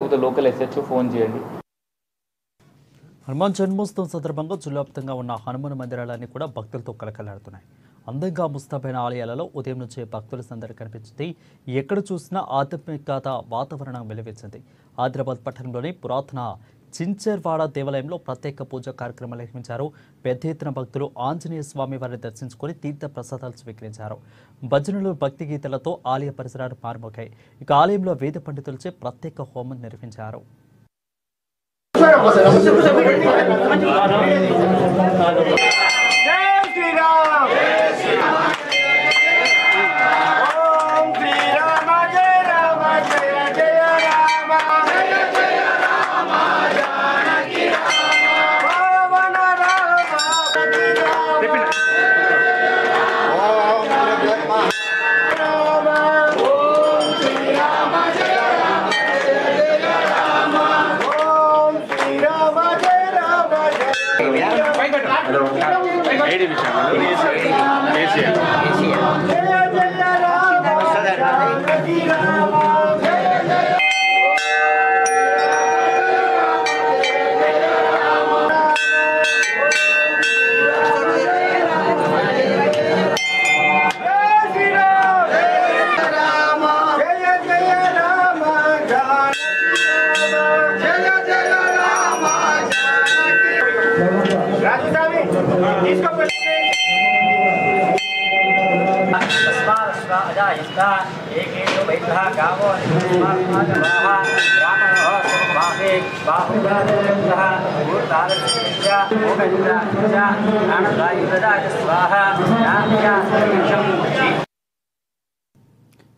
Local SHO phone చేయండి. హనుమాన్ జన్మోత్సవం సందర్భంగా జిల్లా వ్యాప్తంగా ఉన్న హనుమాన్ మందిరాలన్నీ కూడా భక్తులతో కలకలాడుతున్నాయి. అందంగా ముస్తాబైన ఆలయాలలో ఉదయం నుంచే భక్తుల సందడి కనిపించింది. ఎక్కడ చూసినా ఆధ్యాత్మికత వాతావరణం వెలువెచ్చింది. ఆదిలాబాద్ పట్టణంలోని పురాతన చించర్వాడ దేవాలయంలో ప్రత్యేక పూజా కార్యక్రమాలు నిర్వహించారు. పెద్ద ఎత్తున భక్తులు ఆంజనేయ స్వామి వారిని దర్శించుకొని తీర్థ ప్రసాదాలు స్వీకరించారు. భజనలు, భక్తి గీతలతో ఆలయ పరిసరాలు మారుమోగాయి. ఇక ఆలయంలో వేద పండితులచే ప్రత్యేక హోమం నిర్వహించారు.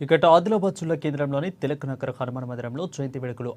ఇక ఆదిలాబాద్ జిల్లా కేంద్రంలోని తిలక్ నగర్ హనుమాన్ మందిరంలో జయంతి వేడుకలు